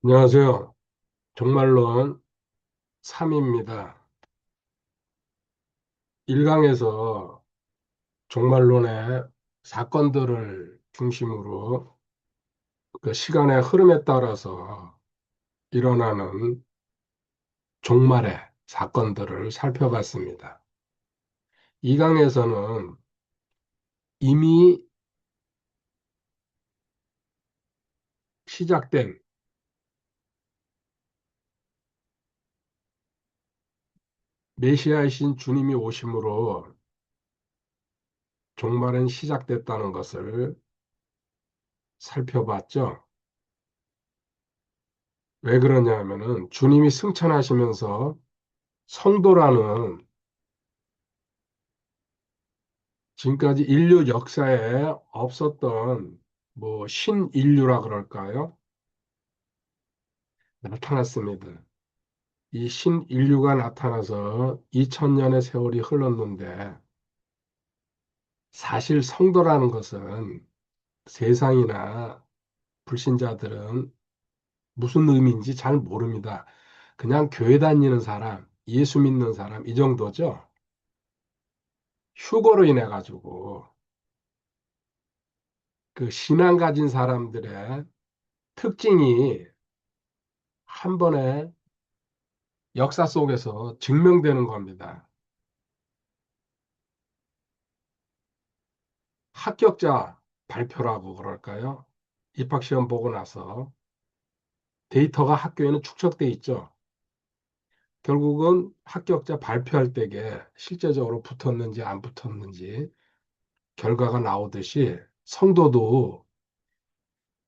안녕하세요. 종말론 3입니다. 1강에서 종말론의 사건들을 중심으로 그 시간의 흐름에 따라서 일어나는 종말의 사건들을 살펴봤습니다. 2강에서는 이미 시작된 메시아이신 주님이 오심으로 종말은 시작됐다는 것을 살펴봤죠. 왜 그러냐 하면은 주님이 승천하시면서 성도라는 지금까지 인류 역사에 없었던 뭐 신인류라 그럴까요? 나타났습니다. 이 신인류가 나타나서 2000년의 세월이 흘렀는데 사실 성도라는 것은 세상이나 불신자들은 무슨 의미인지 잘 모릅니다. 그냥 교회 다니는 사람, 예수 믿는 사람 이 정도죠. 휴거로 인해 가지고 그 신앙 가진 사람들의 특징이 한 번에 역사 속에서 증명되는 겁니다. 합격자 발표라고 그럴까요? 입학시험 보고 나서 데이터가 학교에는 축적돼 있죠. 결국은 합격자 발표할 때에 실제적으로 붙었는지 안 붙었는지 결과가 나오듯이 성도도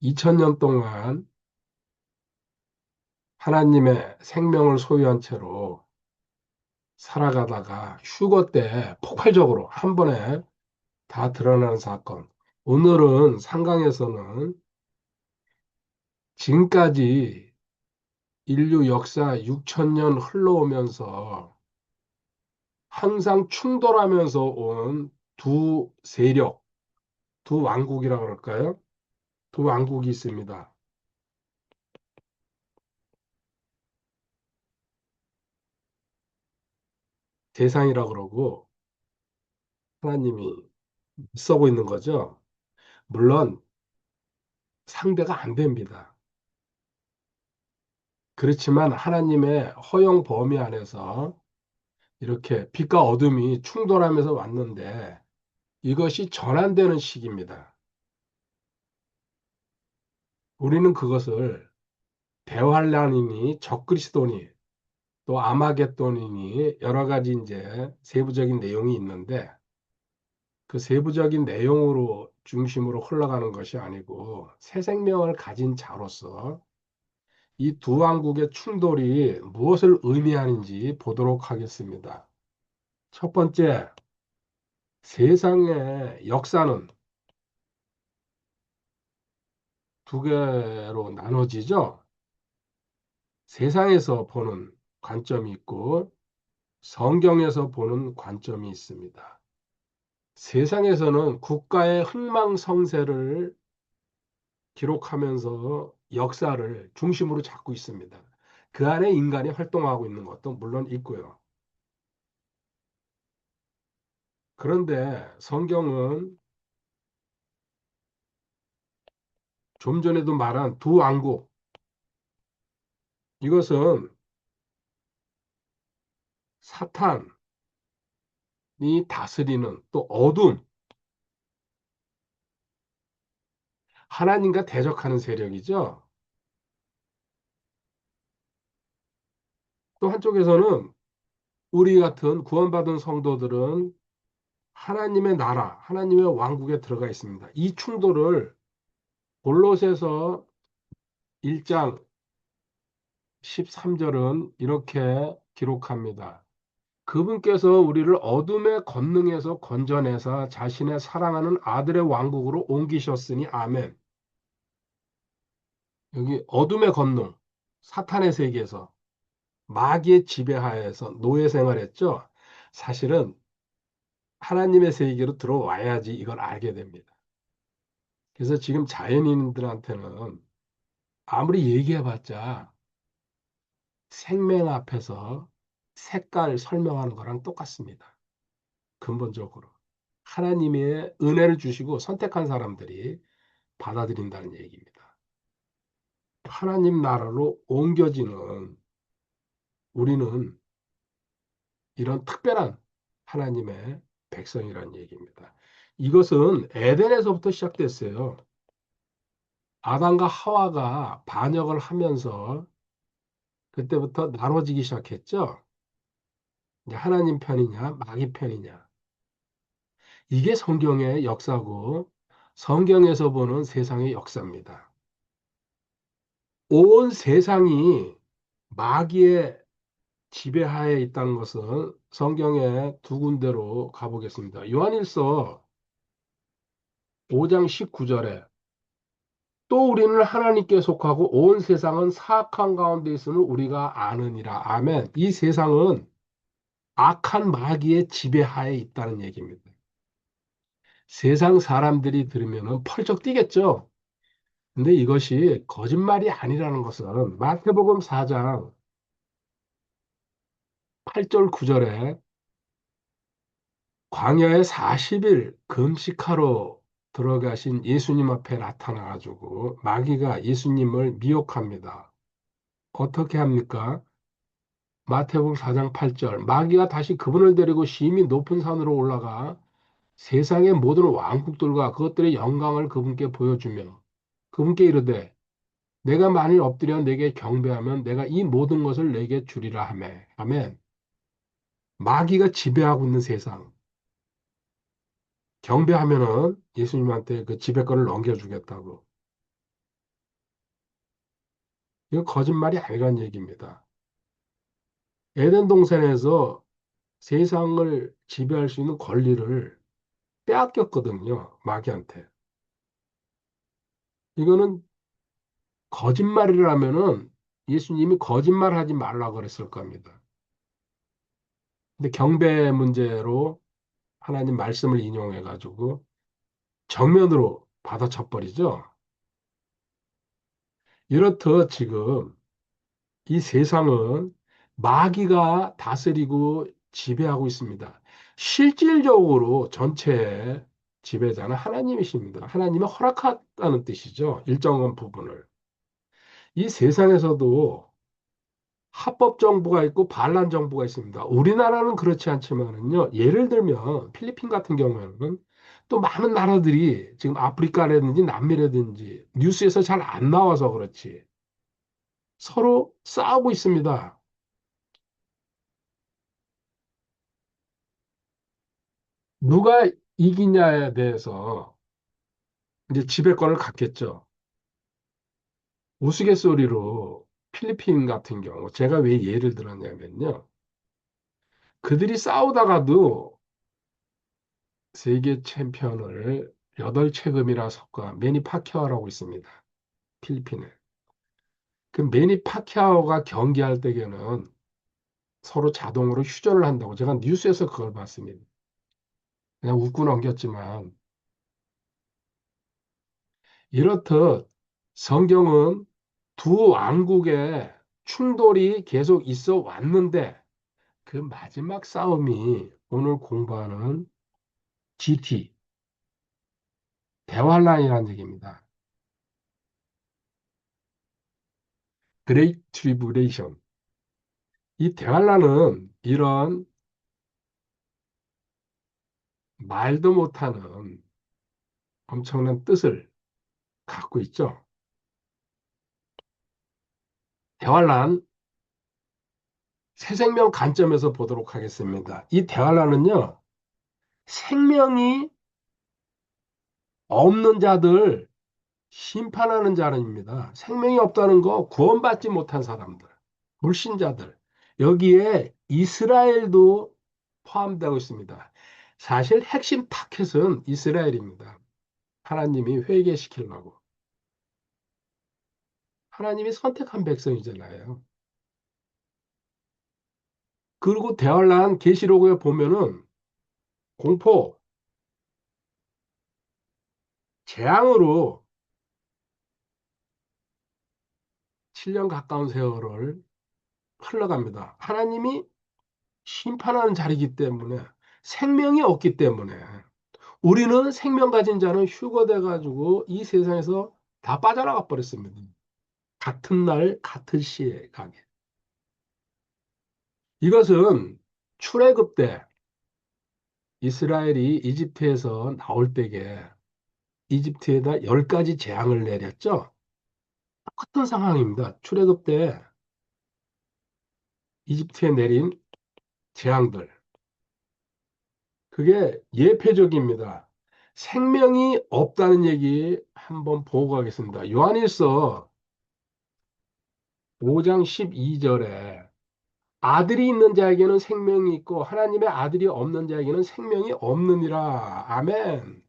2000년 동안 하나님의 생명을 소유한 채로 살아가다가 휴거 때 폭발적으로 한 번에 다 드러나는 사건. 오늘은 상강에서는 지금까지 인류 역사 6000년 흘러오면서 항상 충돌하면서 온 두 세력, 두 왕국이라 그럴까요? 두 왕국이 있습니다. 대상이라 그러고 하나님이 쓰고 있는 거죠. 물론 상대가 안 됩니다. 그렇지만 하나님의 허용 범위 안에서 이렇게 빛과 어둠이 충돌하면서 왔는데 이것이 전환되는 시기입니다. 우리는 그것을 대환란이니 적그리스도니 또 아마겟돈이니 여러 가지 이제 세부적인 내용이 있는데 그 세부적인 내용으로 중심으로 흘러가는 것이 아니고 새 생명을 가진 자로서 이 두 왕국의 충돌이 무엇을 의미하는지 보도록 하겠습니다. 첫 번째, 세상의 역사는 두 개로 나눠지죠. 세상에서 보는 관점이 있고 성경에서 보는 관점이 있습니다. 세상에서는 국가의 흥망성쇠를 기록하면서 역사를 중심으로 잡고 있습니다. 그 안에 인간이 활동하고 있는 것도 물론 있고요. 그런데 성경은 좀 전에도 말한 두 왕국, 이것은 사탄이 다스리는 또 어둠, 하나님과 대적하는 세력이죠. 또 한쪽에서는 우리 같은 구원받은 성도들은 하나님의 나라, 하나님의 왕국에 들어가 있습니다. 이 충돌을 골로새서 1장 13절은 이렇게 기록합니다. 그분께서 우리를 어둠의 권능에서 건져내사 자신의 사랑하는 아들의 왕국으로 옮기셨으니 아멘. 여기 어둠의 권능, 사탄의 세계에서 마귀의 지배하에서 노예 생활했죠. 사실은 하나님의 세계로 들어와야지 이걸 알게 됩니다. 그래서 지금 자연인들한테는 아무리 얘기해봤자 생명 앞에서 색깔 설명하는 거랑 똑같습니다. 근본적으로. 하나님의 은혜를 주시고 선택한 사람들이 받아들인다는 얘기입니다. 하나님 나라로 옮겨지는 우리는 이런 특별한 하나님의 백성이라는 얘기입니다. 이것은 에덴에서부터 시작됐어요. 아담과 하와가 반역을 하면서 그때부터 나눠지기 시작했죠. 이제 하나님 편이냐, 마귀 편이냐. 이게 성경의 역사고 성경에서 보는 세상의 역사입니다. 온 세상이 마귀의 지배하에 있다는 것은 성경의 두 군데로 가보겠습니다. 요한일서 5장 19절에 또 우리는 하나님께 속하고 온 세상은 사악한 가운데 있음을 우리가 아느니라. 아멘. 이 세상은 악한 마귀의 지배하에 있다는 얘기입니다. 세상 사람들이 들으면 펄쩍 뛰겠죠. 근데 이것이 거짓말이 아니라는 것은 마태복음 4장 8절 9절에 광야에 40일 금식하러 들어가신 예수님 앞에 나타나가지고 마귀가 예수님을 미혹합니다. 어떻게 합니까? 마태복음 4장 8절 마귀가 다시 그분을 데리고 심히 높은 산으로 올라가 세상의 모든 왕국들과 그것들의 영광을 그분께 보여주며 그분께 이르되 내가 만일 엎드려 내게 경배하면 내가 이 모든 것을 내게 주리라 하며 아멘. 마귀가 지배하고 있는 세상 경배하면은 예수님한테 그 지배권을 넘겨주겠다고. 이거 거짓말이 아니란 얘기입니다. 에덴 동산에서 세상을 지배할 수 있는 권리를 빼앗겼거든요. 마귀한테. 이거는 거짓말이라면은 예수님이 거짓말하지 말라고 그랬을 겁니다. 근데 경배 문제로 하나님 말씀을 인용해 가지고 정면으로 받아쳐 버리죠. 이렇듯 지금 이 세상은 마귀가 다스리고 지배하고 있습니다. 실질적으로 전체의 지배자는 하나님이십니다. 하나님이 허락했다는 뜻이죠. 일정한 부분을. 이 세상에서도 합법 정부가 있고 반란 정부가 있습니다. 우리나라는 그렇지 않지만은요. 예를 들면 필리핀 같은 경우에는 또 많은 나라들이 지금 아프리카라든지 남미라든지 뉴스에서 잘 안 나와서 그렇지. 서로 싸우고 있습니다. 누가 이기냐에 대해서 이제 지배권을 갖겠죠. 우스갯소리로 필리핀 같은 경우 제가 왜 예를 들었냐면요. 그들이 싸우다가도 세계 챔피언을 8체금이나 석과 매니 파키아오라고 있습니다. 필리핀에. 그 매니 파키아오가 경기할 때에는 서로 자동으로 휴전을 한다고 제가 뉴스에서 그걸 봤습니다. 그냥 웃고 넘겼지만 이렇듯 성경은 두 왕국의 충돌이 계속 있어 왔는데 그 마지막 싸움이 오늘 공부하는 GT, 대환란이라는 얘기입니다. Great Tribulation. 이 대환란은 이런 말도 못하는 엄청난 뜻을 갖고 있죠. 대환란 새생명 관점에서 보도록 하겠습니다. 이 대환란은요, 생명이 없는 자들 심판하는 자입니다. 생명이 없다는 거 구원받지 못한 사람들, 불신자들. 여기에 이스라엘도 포함되고 있습니다. 사실 핵심 타켓은 이스라엘입니다. 하나님이 회개시키려고. 하나님이 선택한 백성이잖아요. 그리고 대환란 계시록에 보면은 공포, 재앙으로 7년 가까운 세월을 흘러갑니다. 하나님이 심판하는 자리이기 때문에 생명이 없기 때문에 우리는 생명 가진 자는 휴거돼 가지고 이 세상에서 다 빠져나가 버렸습니다. 같은 날 같은 시에 가게. 이것은 출애굽 때 이스라엘이 이집트에서 나올 때에 이집트에다 10가지 재앙을 내렸죠. 똑같은 상황입니다. 출애굽 때 이집트에 내린 재앙들. 그게 예표적입니다. 생명이 없다는 얘기 한번 보고 가겠습니다. 요한일서 5장 12절에 아들이 있는 자에게는 생명이 있고 하나님의 아들이 없는 자에게는 생명이 없느니라. 아멘.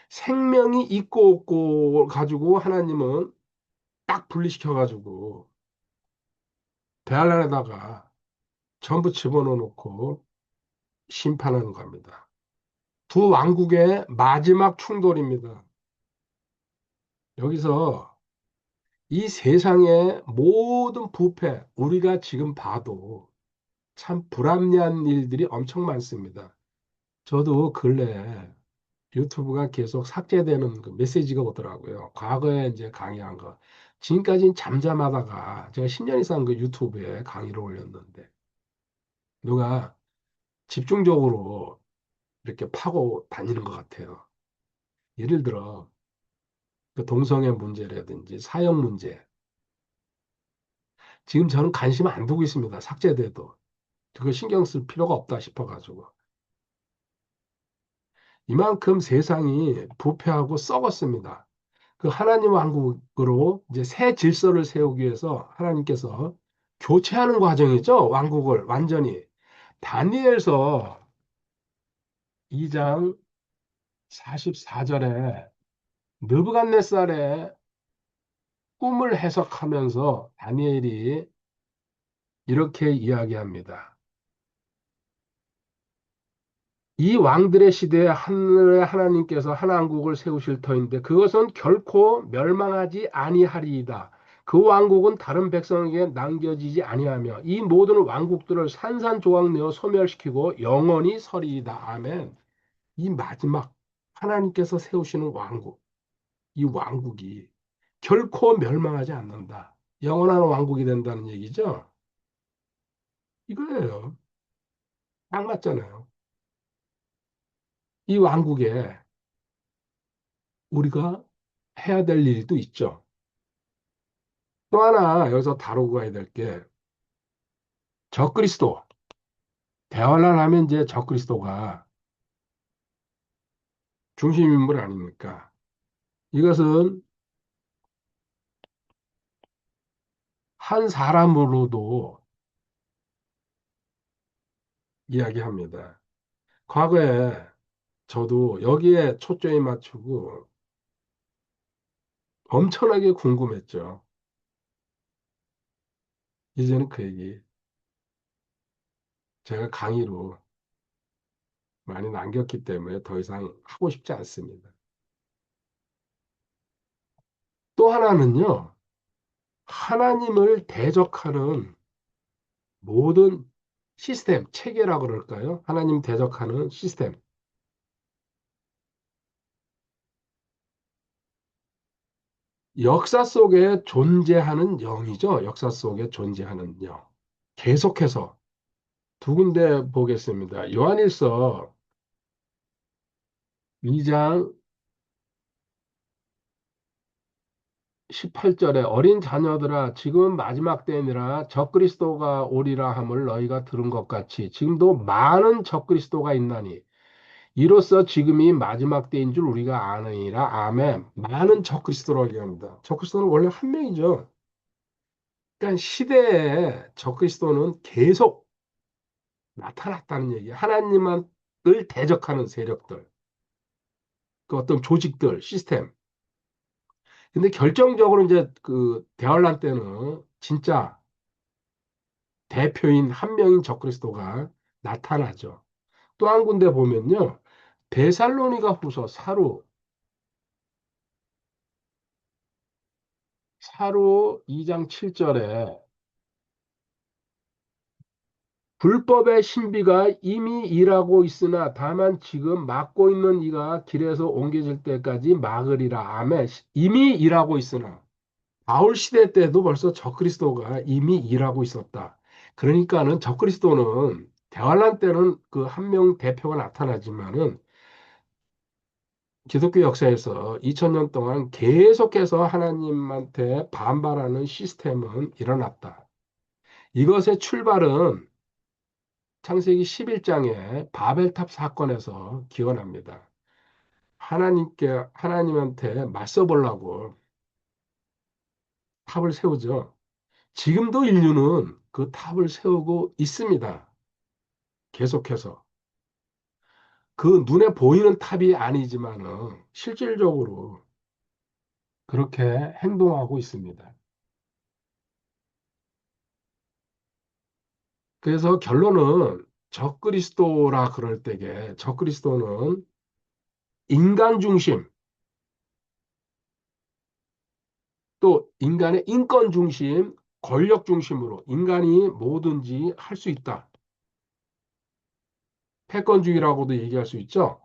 생명이 있고 없고 가지고 하나님은 딱 분리시켜 가지고 배알란에다가 전부 집어넣어 놓고 심판하는 겁니다. 두 왕국의 마지막 충돌입니다. 여기서 이 세상의 모든 부패, 우리가 지금 봐도 참 불합리한 일들이 엄청 많습니다. 저도 근래 유튜브가 계속 삭제되는 그 메시지가 오더라고요. 과거에 이제 강의한 거. 지금까지는 잠잠하다가 제가 10년 이상 그 유튜브에 강의를 올렸는데 누가 집중적으로 이렇게 파고 다니는 것 같아요. 예를 들어 그 동성애 문제라든지 사형 문제. 지금 저는 관심 안 두고 있습니다. 삭제돼도. 그거 신경 쓸 필요가 없다 싶어가지고. 이만큼 세상이 부패하고 썩었습니다. 그 하나님 왕국으로 이제 새 질서를 세우기 위해서 하나님께서 교체하는 과정이죠. 왕국을 완전히. 다니엘서 2장 44절에 느부갓네살의 꿈을 해석하면서 다니엘이 이렇게 이야기합니다. 이 왕들의 시대에 하늘의 하나님께서 한 왕국을 세우실 터인데 그것은 결코 멸망하지 아니하리이다. 그 왕국은 다른 백성에게 남겨지지 아니하며 이 모든 왕국들을 산산조각 내어 소멸시키고 영원히 서리이다. 아멘. 이 마지막 하나님께서 세우시는 왕국, 이 왕국이 결코 멸망하지 않는다. 영원한 왕국이 된다는 얘기죠. 이거예요. 딱 맞잖아요. 이 왕국에 우리가 해야 될 일도 있죠. 또 하나 여기서 다루고 가야 될 게 적그리스도. 대환란 하면 이제 적그리스도가 중심 인물 아닙니까? 이것은 한 사람으로도 이야기합니다. 과거에 저도 여기에 초점이 맞추고 엄청나게 궁금했죠. 이제는 그 얘기 제가 강의로 많이 남겼기 때문에 더 이상 하고 싶지 않습니다. 또 하나는요, 하나님을 대적하는 모든 시스템, 체계라고 그럴까요? 하나님 대적하는 시스템. 역사 속에 존재하는 영이죠. 역사 속에 존재하는 영. 계속해서 두 군데 보겠습니다. 요한일서 2장 18절에 어린 자녀들아 지금은 마지막 때니라 적그리스도가 오리라 함을 너희가 들은 것 같이 지금도 많은 적그리스도가 있나니 이로써 지금이 마지막 때인 줄 우리가 아느니라. 아멘. 많은 적그리스도라고 얘기합니다. 적그리스도는 원래 한 명이죠. 그러니까 시대에 적그리스도는 계속 나타났다는 얘기예요. 하나님을 대적하는 세력들, 그 어떤 조직들, 시스템. 근데 결정적으로 이제 그 대환란 때는 진짜 대표인 한 명인 적그리스도가 나타나죠. 또 한 군데 보면요. 데살로니가 후서 사루 사로 2장 7절에 불법의 신비가 이미 일하고 있으나 다만 지금 막고 있는 이가 길에서 옮겨질 때까지 막으리라. 아멘. 이미 일하고 있으나 바울 시대 때도 벌써 적그리스도가 이미 일하고 있었다. 그러니까는 적그리스도는 대환란 때는 그 한 명 대표가 나타나지만은 기독교 역사에서 2000년 동안 계속해서 하나님한테 반발하는 시스템은 일어났다. 이것의 출발은 창세기 11장의 바벨탑 사건에서 기원합니다. 하나님한테 맞서 보려고 탑을 세우죠. 지금도 인류는 그 탑을 세우고 있습니다. 계속해서. 그 눈에 보이는 탑이 아니지만은 실질적으로 그렇게 행동하고 있습니다. 그래서 결론은 적그리스도라 그럴 때에 적그리스도는 인간 중심, 또 인간의 인권 중심, 권력 중심으로 인간이 뭐든지 할 수 있다. 패권주의라고도 얘기할 수 있죠.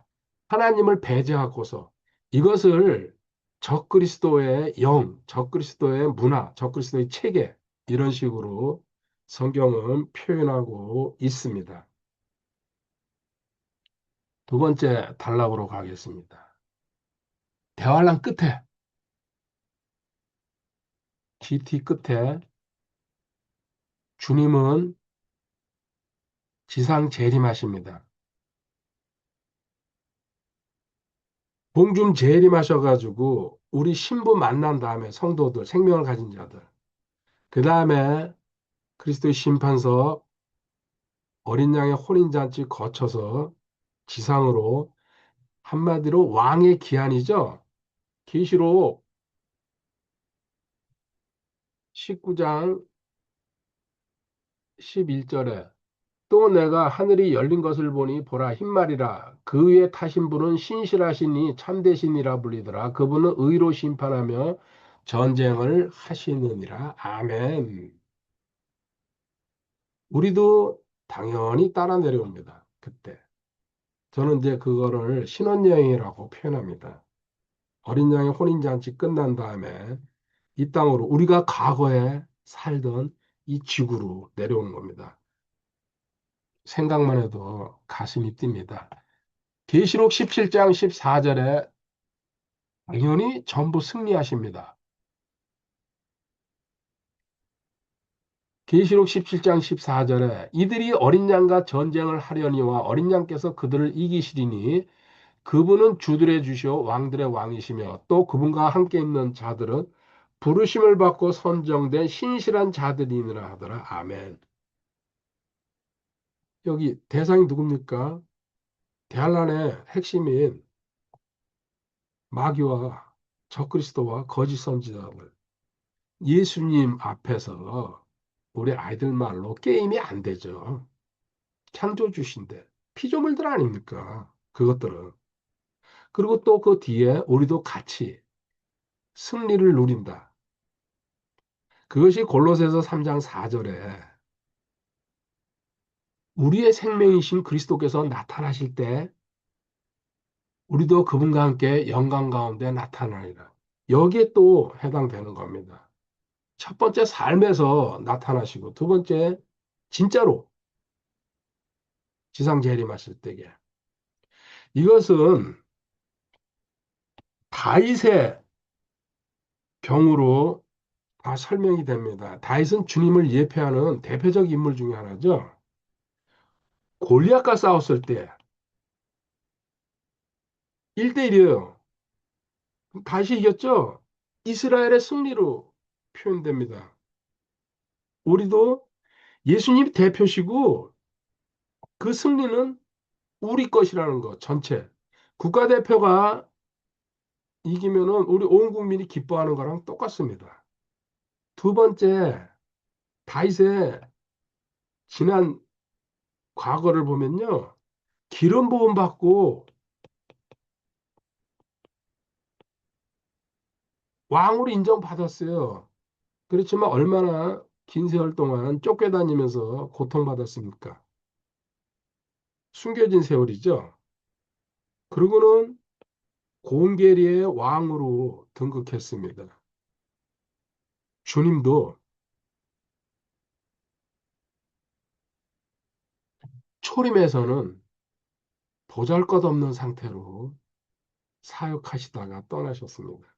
하나님을 배제하고서 이것을 적그리스도의 영, 적그리스도의 문화, 적그리스도의 체계 이런 식으로 성경은 표현하고 있습니다. 두 번째 단락으로 가겠습니다. 대환란 끝에 GT 끝에 주님은 지상 재림하십니다. 공중 재림하셔가지고 우리 신부 만난 다음에 성도들, 생명을 가진 자들, 그 다음에 그리스도의 심판서 어린 양의 혼인잔치 거쳐서 지상으로 한마디로 왕의 기한이죠. 계시록 19장 11절에 또 내가 하늘이 열린 것을 보니 보라 흰말이라 그 위에 타신 분은 신실하시니 참되시니라 불리더라. 그분은 의로 심판하며 전쟁을 하시느니라. 아멘. 우리도 당연히 따라 내려옵니다. 그때. 저는 이제 그거를 신혼여행이라고 표현합니다. 어린 양의 혼인잔치 끝난 다음에 이 땅으로 우리가 과거에 살던 이 지구로 내려오는 겁니다. 생각만 해도 가슴이 뜁니다. 계시록 17장 14절에 당연히 전부 승리하십니다. 계시록 17장 14절에 이들이 어린 양과 전쟁을 하려니와 어린 양께서 그들을 이기시리니 그분은 주들의 주시오 왕들의 왕이시며 또 그분과 함께 있는 자들은 부르심을 받고 선정된 신실한 자들이니라 하더라. 아멘. 여기 대상이 누굽니까? 대환란의 핵심인 마귀와 적그리스도와 거짓 선지자들. 예수님 앞에서 우리 아이들 말로 게임이 안 되죠. 창조주신데 피조물들 아닙니까? 그것들은. 그리고 또 그 뒤에 우리도 같이 승리를 누린다. 그것이 골로새서 3장 4절에 우리의 생명이신 그리스도께서 나타나실 때 우리도 그분과 함께 영광 가운데 나타나리라. 여기에 또 해당되는 겁니다. 첫 번째 삶에서 나타나시고 두 번째 진짜로 지상 재림하실 때에 이것은 다윗의 경우로 다 설명이 됩니다. 다윗은 주님을 예표하는 대표적 인물 중에 하나죠. 골리앗과 싸웠을 때 1대1이에요. 다시 이겼죠? 이스라엘의 승리로 표현됩니다. 우리도 예수님 대표시고 그 승리는 우리 것이라는 거 전체. 국가대표가 이기면은 우리 온 국민이 기뻐하는 거랑 똑같습니다. 두 번째, 다윗의 지난 과거를 보면요. 기름 부음 받고 왕으로 인정받았어요. 그렇지만 얼마나 긴 세월 동안 쫓겨다니면서 고통받았습니까? 숨겨진 세월이죠. 그러고는 공계리의 왕으로 등극했습니다. 주님도 초림에서는 보잘것없는 상태로 사역하시다가 떠나셨습니다.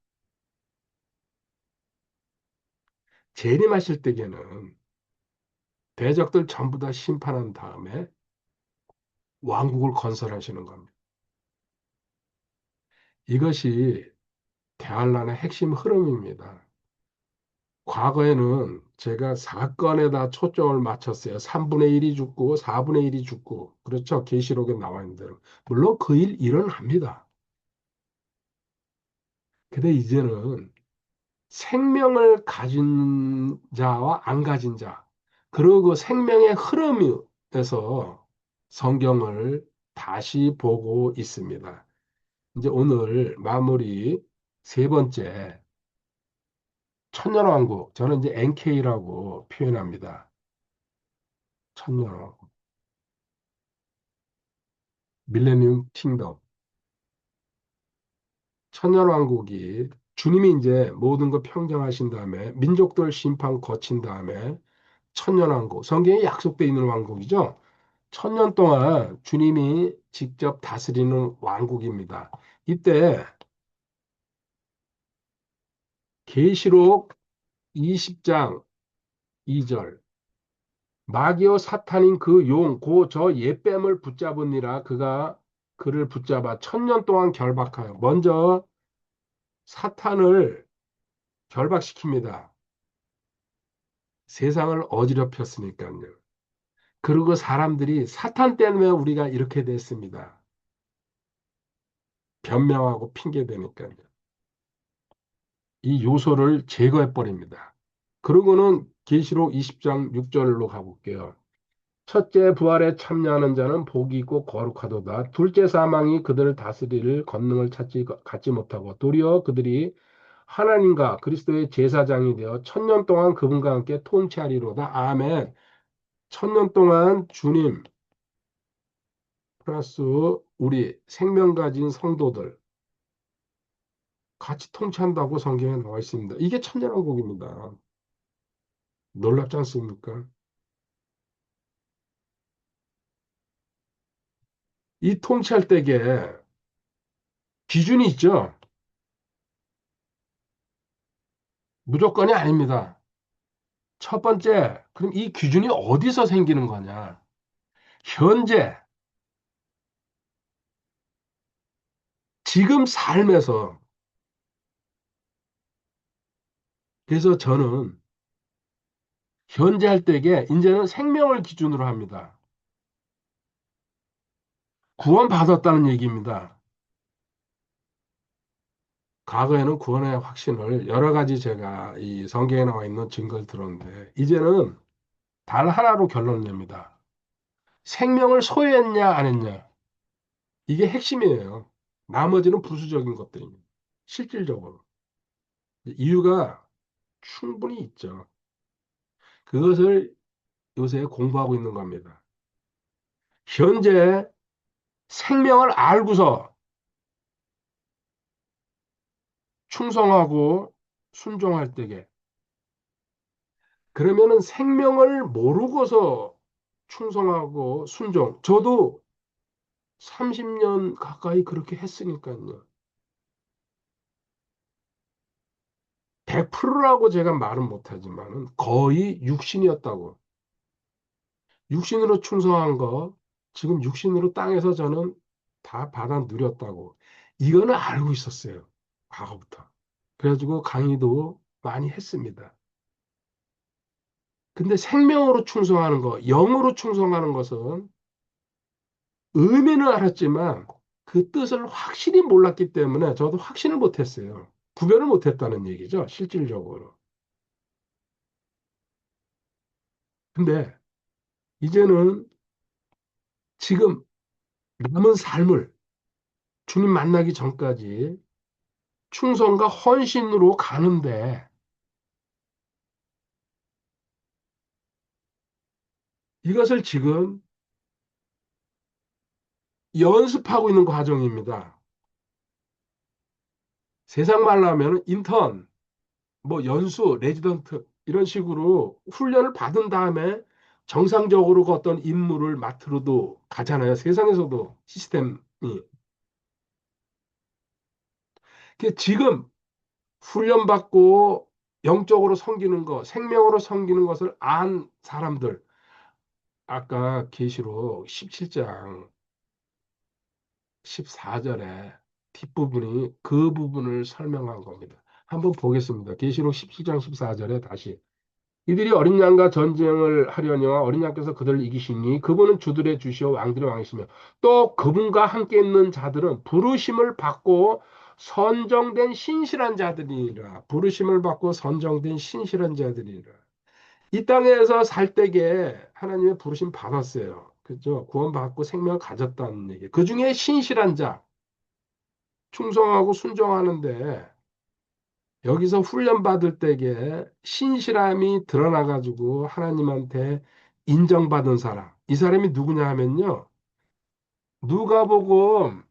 재림하실 때에는 대적들 전부 다 심판한 다음에 왕국을 건설하시는 겁니다. 이것이 대환란의 핵심 흐름입니다. 과거에는 제가 사건에다 초점을 맞췄어요. 3분의 1이 죽고 4분의 1이 죽고 그렇죠. 계시록에 나와 있는 대로. 물론 그 일 일어납니다. 근데 이제는 생명을 가진 자와 안 가진 자, 그리고 생명의 흐름에서 성경을 다시 보고 있습니다. 이제 오늘 마무리 세 번째, 천년왕국. 저는 이제 NK라고 표현합니다. 천년왕국. 밀레니움 킹덤. 천년왕국이 주님이 이제 모든 거 평정하신 다음에 민족들 심판 거친 다음에 천년왕국. 성경에 약속되어 있는 왕국이죠. 천년 동안 주님이 직접 다스리는 왕국입니다. 이때 계시록 20장 2절 마귀와 사탄인 그 용, 고 저 옛뱀을 붙잡으니라 그가 그를 붙잡아 천년 동안 결박하여 먼저 사탄을 결박시킵니다. 세상을 어지럽혔으니까요. 그리고 사람들이 사탄 때문에 우리가 이렇게 됐습니다. 변명하고 핑계대니까요. 이 요소를 제거해 버립니다. 그러고는 계시록 20장 6절로 가볼게요. 첫째 부활에 참여하는 자는 복이 있고 거룩하도다. 둘째 사망이 그들을 다스릴 권능을 갖지 못하고 도리어 그들이 하나님과 그리스도의 제사장이 되어 천년 동안 그분과 함께 통치하리로다. 아멘. 천년 동안 주님 플러스 우리 생명 가진 성도들 같이 통치한다고 성경에 나와 있습니다. 이게 천년왕국입니다. 놀랍지 않습니까? 이 통치할 때에 기준이 있죠. 무조건이 아닙니다. 첫 번째, 그럼 이 기준이 어디서 생기는 거냐? 현재, 지금 삶에서. 그래서 저는 현재 할 때에 이제는 생명을 기준으로 합니다. 구원받았다는 얘기입니다. 과거에는 구원의 확신을 여러 가지 제가 이 성경에 나와 있는 증거를 들었는데, 이제는 단 하나로 결론을 냅니다. 생명을 소유했냐, 안 했냐. 이게 핵심이에요. 나머지는 부수적인 것들입니다. 실질적으로. 이유가 충분히 있죠. 그것을 요새 공부하고 있는 겁니다. 현재 생명을 알고서 충성하고 순종할 때에 그러면은 생명을 모르고서 충성하고 순종. 저도 30년 가까이 그렇게 했으니까요. 100%라고 제가 말은 못하지만 거의 육신이었다고. 육신으로 충성한 거, 지금 육신으로 땅에서 저는 다 받아 누렸다고. 이거는 알고 있었어요. 과거부터. 그래가지고 강의도 많이 했습니다. 근데 생명으로 충성하는 거, 영으로 충성하는 것은 의미는 알았지만 그 뜻을 확실히 몰랐기 때문에 저도 확신을 못했어요. 구별을 못했다는 얘기죠, 실질적으로. 근데 이제는 지금 남은 삶을 주님 만나기 전까지 충성과 헌신으로 가는데 이것을 지금 연습하고 있는 과정입니다. 세상 말로 하면 인턴, 뭐 연수, 레지던트 이런 식으로 훈련을 받은 다음에 정상적으로 그 어떤 임무를 맡으러도 가잖아요. 세상에서도 시스템이. 지금 훈련받고 영적으로 섬기는 것, 생명으로 섬기는 것을 안 사람들, 아까 계시록 17장 14절에 뒷부분이 그 부분을 설명한 겁니다. 한번 보겠습니다. 계시록 17장 14절에 다시 이들이 어린 양과 전쟁을 하려니와 어린 양께서 그들을 이기시니 그분은 주들의 주시오 왕들의 왕이시며 또 그분과 함께 있는 자들은 부르심을 받고 선정된 신실한 자들이니라. 부르심을 받고 선정된 신실한 자들이니라. 이 땅에서 살 때에 하나님의 부르심 받았어요. 그죠? 구원받고 생명을 가졌다는 얘기. 그 중에 신실한 자, 충성하고 순종하는데 여기서 훈련받을 때에 신실함이 드러나가지고 하나님한테 인정받은 사람. 이 사람이 누구냐 하면요. 누가복음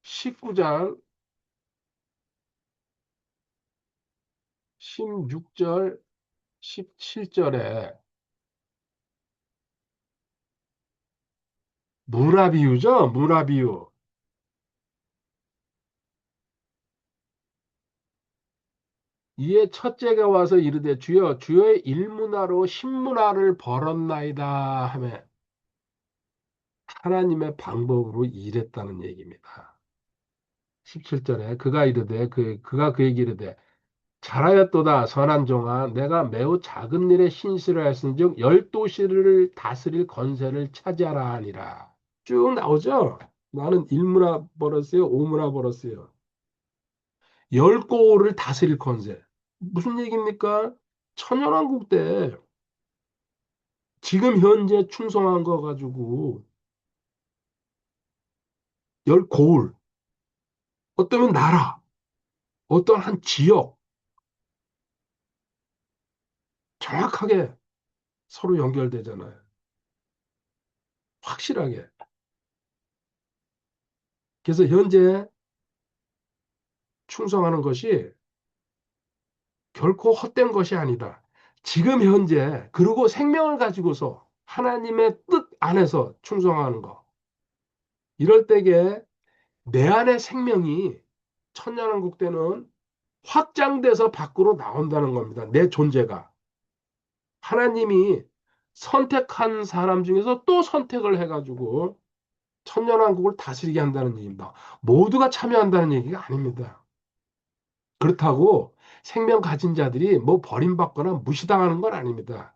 19장 16절, 17절에 무라비유죠? 무라비유. 이에 첫째가 와서 이르되 주여 주여의 일문화로 십문화를 벌었나이다 하며 하나님의 방법으로 일했다는 얘기입니다. 17절에 그가 이르되 그가 그에게 이르되 잘하였도다 선한 종아 내가 매우 작은 일에 신실을 했은즉 열 도시를 다스릴 건세를 차지하라 하니라. 쭉 나오죠. 나는 일문화 벌었어요, 오문화 벌었어요. 열 고을을 다스릴 건세. 무슨 얘기입니까? 천연왕국 때 지금 현재 충성한 거 가지고 열 고을, 어떠면 나라, 어떤 한 지역 정확하게 서로 연결되잖아요. 확실하게. 그래서 현재 충성하는 것이 결코 헛된 것이 아니다. 지금 현재 그리고 생명을 가지고서 하나님의 뜻 안에서 충성하는 것. 이럴 때에 내 안의 생명이 천년왕국 때는 확장돼서 밖으로 나온다는 겁니다. 내 존재가. 하나님이 선택한 사람 중에서 또 선택을 해가지고 천년왕국을 다스리게 한다는 얘기입니다. 모두가 참여한다는 얘기가 아닙니다. 그렇다고 생명 가진 자들이 뭐 버림받거나 무시당하는 건 아닙니다.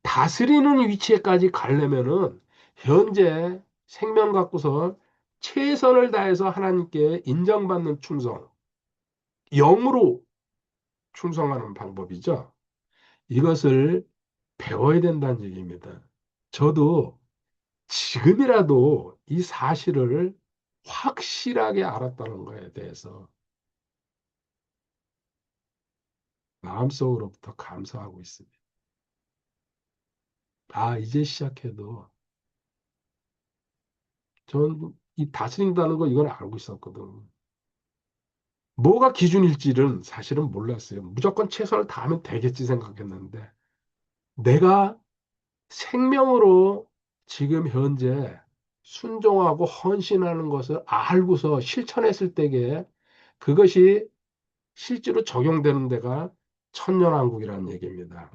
다스리는 위치에까지 가려면은 현재 생명 갖고서 최선을 다해서 하나님께 인정받는 충성, 영으로 충성하는 방법이죠. 이것을 배워야 된다는 얘기입니다. 저도 지금이라도 이 사실을 확실하게 알았다는 거에 대해서 마음속으로부터 감사하고 있습니다. 아, 이제 시작해도 전 이 다스린다는 거 이건 알고 있었거든. 뭐가 기준일지는 사실은 몰랐어요. 무조건 최선을 다하면 되겠지 생각했는데 내가 생명으로 지금 현재 순종하고 헌신하는 것을 알고서 실천했을 때에 그것이 실제로 적용되는 데가 천년왕국이라는 얘기입니다.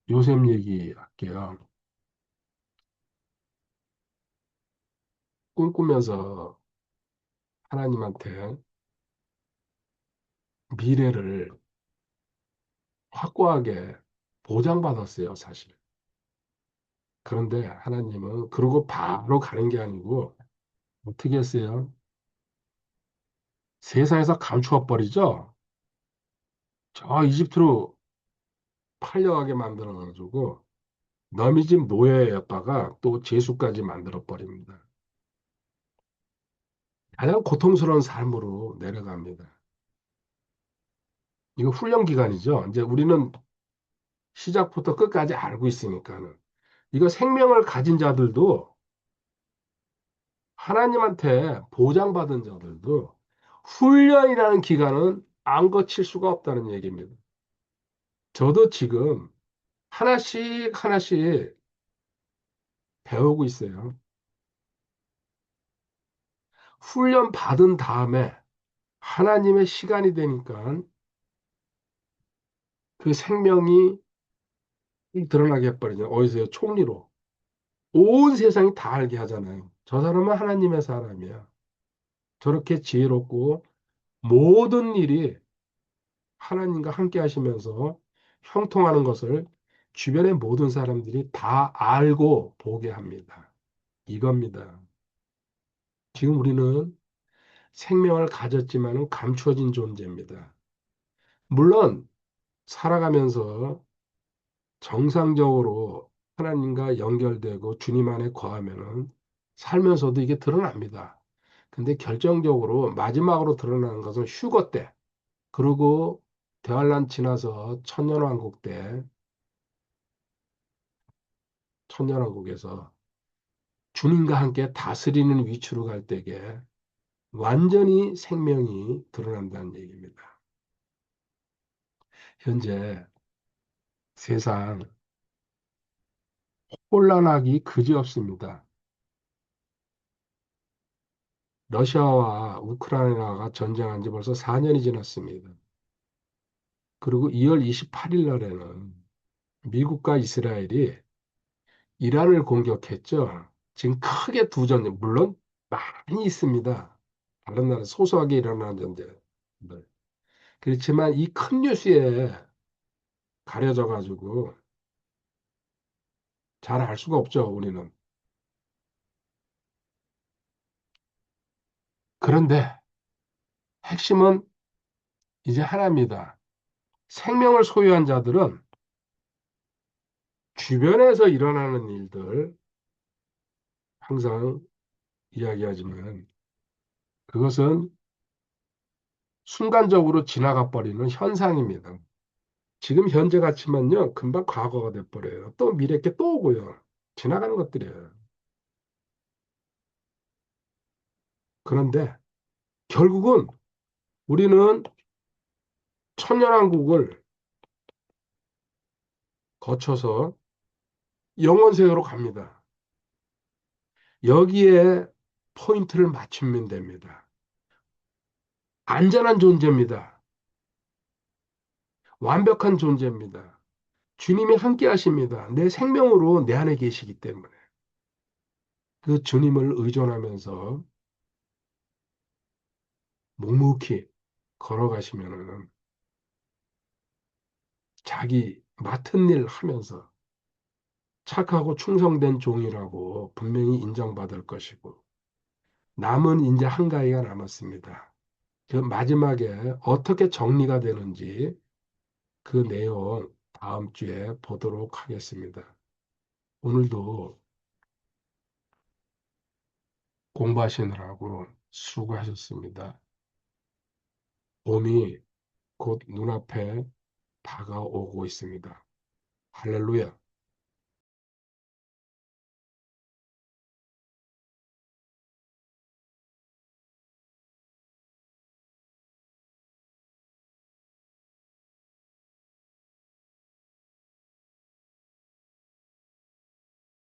요셉 얘기할게요. 꿈꾸면서 하나님한테 미래를 확고하게 보장받았어요, 사실. 그런데 하나님은 그러고 바로 가는 게 아니고 어떻게 했어요? 세상에서 감추어 버리죠? 저 이집트로 팔려가게 만들어가지고 너미 집 노예였다가 또 죄수까지 만들어 버립니다. 가장 고통스러운 삶으로 내려갑니다. 이거 훈련 기간이죠. 이제 우리는 시작부터 끝까지 알고 있으니까는. 이거 생명을 가진 자들도 하나님한테 보장받은 자들도 훈련이라는 기간은 안 거칠 수가 없다는 얘기입니다. 저도 지금 하나씩 하나씩 배우고 있어요. 훈련 받은 다음에 하나님의 시간이 되니까 그 생명이 드러나게 해버리죠. 어디서요? 총리로. 온 세상이 다 알게 하잖아요. 저 사람은 하나님의 사람이야. 저렇게 지혜롭고 모든 일이 하나님과 함께 하시면서 형통하는 것을 주변의 모든 사람들이 다 알고 보게 합니다. 이겁니다. 지금 우리는 생명을 가졌지만은 감추어진 존재입니다. 물론 살아가면서 정상적으로 하나님과 연결되고 주님 안에 거하면은 살면서도 이게 드러납니다. 근데 결정적으로 마지막으로 드러나는 것은 휴거 때, 그리고 대환란 지나서 천년왕국 때, 천년왕국에서 주님과 함께 다스리는 위치로 갈 때에 완전히 생명이 드러난다는 얘기입니다. 현재 세상 혼란하기 그지없습니다. 러시아와 우크라이나가 전쟁한 지 벌써 4년이 지났습니다. 그리고 2월 28일 날에는 미국과 이스라엘이 이란을 공격했죠. 지금 크게 두 전쟁, 물론 많이 있습니다. 다른 나라 소소하게 일어나는 전쟁들. 그렇지만 이 큰 뉴스에 가려져 가지고 잘 알 수가 없죠, 우리는. 그런데 핵심은 이제 하나입니다. 생명을 소유한 자들은 주변에서 일어나는 일들 항상 이야기하지만 그것은 순간적으로 지나가 버리는 현상입니다. 지금 현재 같지만요, 금방 과거가 돼버려요. 또 미래 게 또 오고요. 지나가는 것들이에요. 그런데 결국은 우리는 천년왕국을 거쳐서 영원세계로 갑니다. 여기에 포인트를 맞추면 됩니다. 안전한 존재입니다. 완벽한 존재입니다. 주님이 함께 하십니다. 내 생명으로 내 안에 계시기 때문에. 그 주님을 의존하면서 묵묵히 걸어가시면은 자기 맡은 일 하면서 착하고 충성된 종이라고 분명히 인정받을 것이고, 남은 이제 한가위가 남았습니다. 그 마지막에 어떻게 정리가 되는지 그 내용 다음 주에 보도록 하겠습니다. 오늘도 공부하시느라고 수고하셨습니다. 봄이 곧 눈앞에 다가오고 있습니다. 할렐루야.